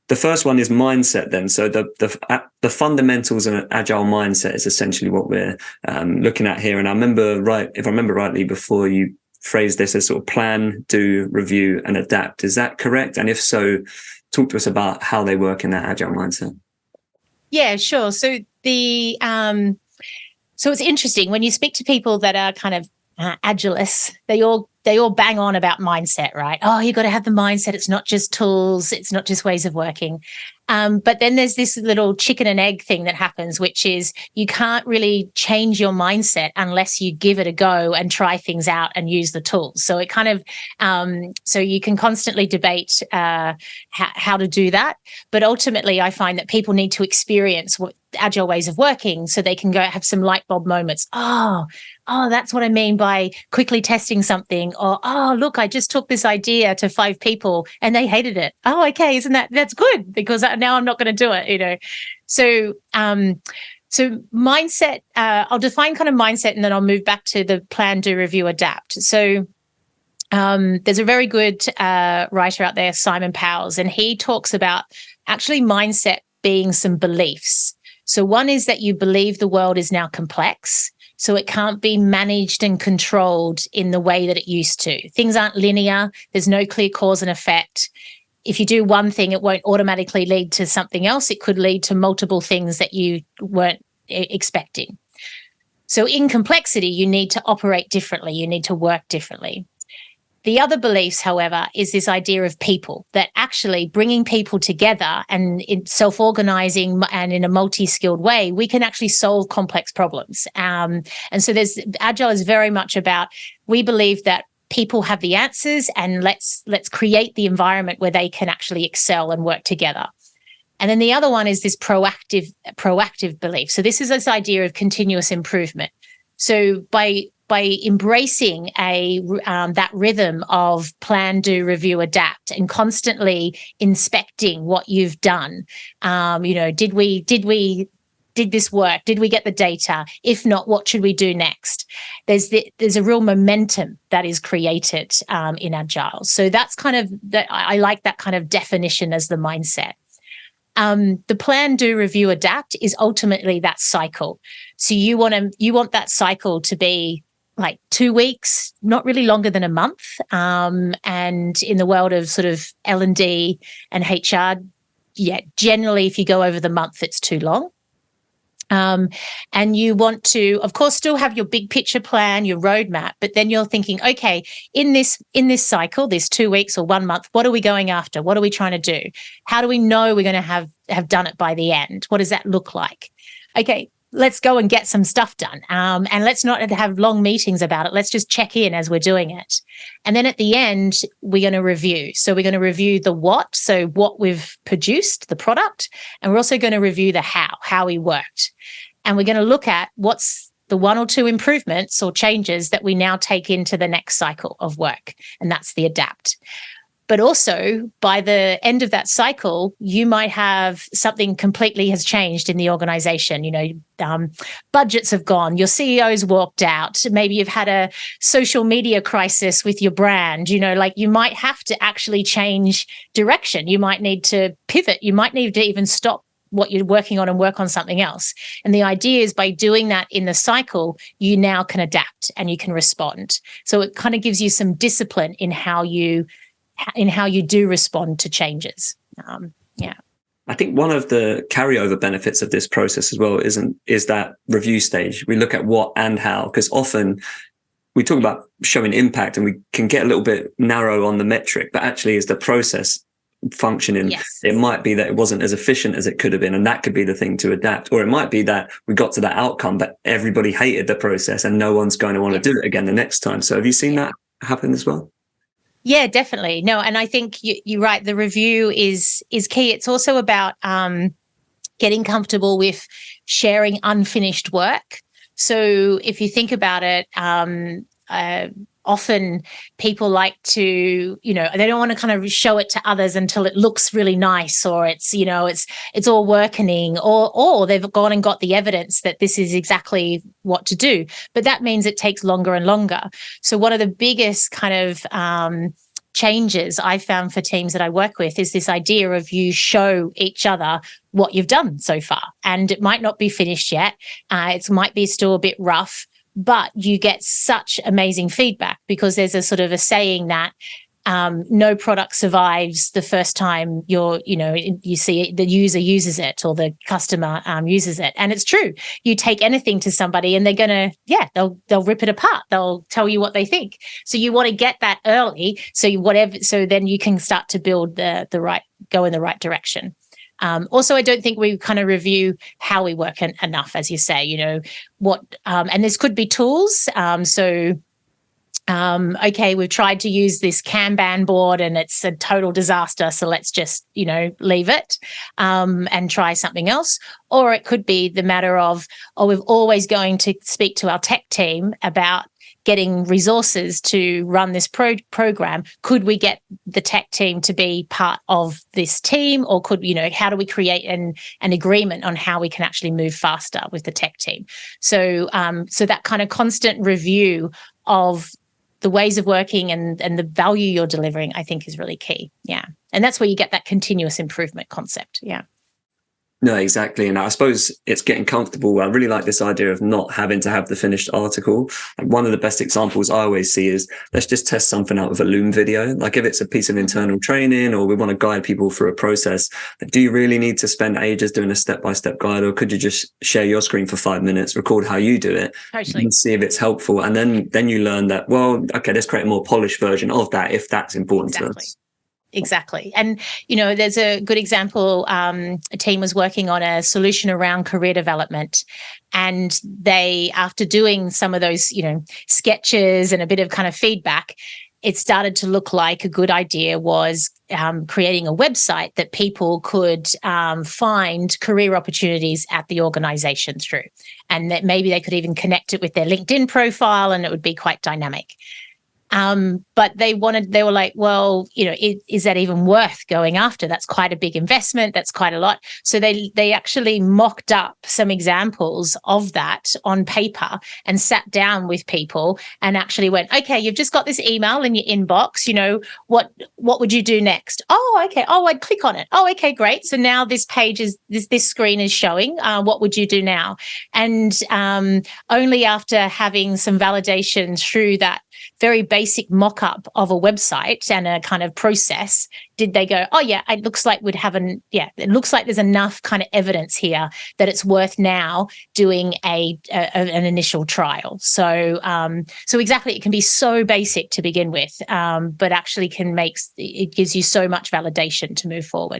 the first one is mindset then. So the fundamentals of an agile mindset is essentially what we're looking at here. And if I remember rightly, before you phrased this as sort of plan, do, review, and adapt. Is that correct? And if so, talk to us about how they work in that agile mindset. Yeah, sure. So so it's interesting when you speak to people that are kind of agilists, they all bang on about mindset, right? Oh, you got to have the mindset. It's not just tools. It's not just ways of working. But then there's this little chicken and egg thing that happens, which is you can't really change your mindset unless you give it a go and try things out and use the tools. So it kind of, so you can constantly debate how to do that. But ultimately, I find that people need to experience what agile ways of working so they can go have some light bulb moments. Oh, that's what I mean by quickly testing something. Or, oh, look, I just took this idea to 5 people and they hated it. Oh, okay. That's good because now I'm not going to do it, So, so mindset, I'll define kind of mindset and then I'll move back to the plan, do, review, adapt. So, there's a very good writer out there, Simon Powers, and he talks about actually mindset being some beliefs. So one is that you believe the world is now complex, so it can't be managed and controlled in the way that it used to. Things aren't linear. There's no clear cause and effect. If you do one thing, it won't automatically lead to something else. It could lead to multiple things that you weren't expecting. So in complexity, you need to operate differently. You need to work differently. The other beliefs, however, is this idea of people, that actually bringing people together and in self-organizing and in a multi-skilled way, we can actually solve complex problems. And so Agile is very much about, we believe that people have the answers and let's create the environment where they can actually excel and work together. And then the other one is this proactive belief. So this is this idea of continuous improvement. So by embracing that rhythm of plan, do, review, adapt, and constantly inspecting what you've done, did this work? Did we get the data? If not, what should we do next? There's a real momentum that is created in Agile. So that's kind of that. I like that kind of definition as the mindset. The plan, do, review, adapt is ultimately that cycle. So you want that cycle to be like 2 weeks, not really longer than a month. And in the world of sort of L&D and HR, generally if you go over the month, it's too long. And you want to, of course, still have your big picture plan, your roadmap, but then you're thinking, okay, in this cycle, this 2 weeks or 1 month, what are we going after? What are we trying to do? How do we know we're going to have done it by the end? What does that look like? Okay, let's go and get some stuff done. And let's not have long meetings about it. Let's just check in as we're doing it. And then at the end, we're going to review. So we're going to review the what, so what we've produced, the product, and we're also going to review the how we worked. And we're going to look at what's the 1 or 2 improvements or changes that we now take into the next cycle of work. And that's the adapt. But also, by the end of that cycle, you might have something completely has changed in the organization. Budgets have gone, your CEO's walked out, maybe you've had a social media crisis with your brand, you might have to actually change direction. You might need to pivot. You might need to even stop what you're working on and work on something else. And the idea is by doing that in the cycle, you now can adapt and you can respond. So it kind of gives you some discipline in how you do respond to changes. I think one of the carryover benefits of this process as well is that review stage. We look at what and how, because often we talk about showing impact and we can get a little bit narrow on the metric, but actually is the process functioning. Yes. It might be that it wasn't as efficient as it could have been, and that could be the thing to adapt. Or it might be that we got to that outcome, but everybody hated the process and no one's going to want to do it again the next time. So have you seen that happen as well? Yeah, definitely. No, and I think you're right. The review is key. It's also about getting comfortable with sharing unfinished work. So if you think about it, often people like to, they don't want to kind of show it to others until it looks really nice, or it's all working, or they've gone and got the evidence that this is exactly what to do. But that means it takes longer and longer. So one of the biggest kind of changes I found for teams that I work with is this idea of you show each other what you've done so far. And it might not be finished yet. It might be still a bit rough, but you get such amazing feedback because there's a sort of a saying that no product survives the first time you see it, the user uses it or the customer uses it. And it's true. You take anything to somebody and they're going to, they'll rip it apart. They'll tell you what they think. So you want to get that early. So then you can start to build go in the right direction. Also, I don't think we kind of review how we work enough, as you say, and this could be tools. Okay, we've tried to use this Kanban board and it's a total disaster. So let's just, leave it and try something else. Or it could be the matter of, we're always going to speak to our tech team about getting resources to run this program. Could we get the tech team to be part of this team? Or how do we create an agreement on how we can actually move faster with the tech team? So that kind of constant review of the ways of working and the value you're delivering, I think is really key. Yeah. And that's where you get that continuous improvement concept. Yeah. No, exactly. And I suppose it's getting comfortable. I really like this idea of not having to have the finished article. And one of the best examples I always see is let's just test something out with a Loom video. Like if it's a piece of internal training or we want to guide people through a process, do you really need to spend ages doing a step-by-step guide, or could you just share your screen for 5 minutes, record how you do it, and see if it's helpful? And then you learn that, well, okay, let's create a more polished version of that if that's important to us. Exactly. And, there's a good example. A team was working on a solution around career development. And they, after doing some of those, sketches and a bit of kind of feedback, it started to look like a good idea was creating a website that people could find career opportunities at the organization through. And that maybe they could even connect it with their LinkedIn profile and it would be quite dynamic. But they were like, well, is that even worth going after? That's quite a big investment. That's quite a lot. So they actually mocked up some examples of that on paper and sat down with people and actually went, okay, you've just got this email in your inbox. What would you do next? Oh, okay. Oh, I'd click on it. Oh, okay, great. So now this page this screen is showing. What would you do now? And only after having some validation through that very basic mock-up of a website and a kind of process did they go, oh yeah, it looks like it looks like there's enough kind of evidence here that it's worth now doing an initial trial. So exactly, it can be so basic to begin with, but actually it gives you so much validation to move forward.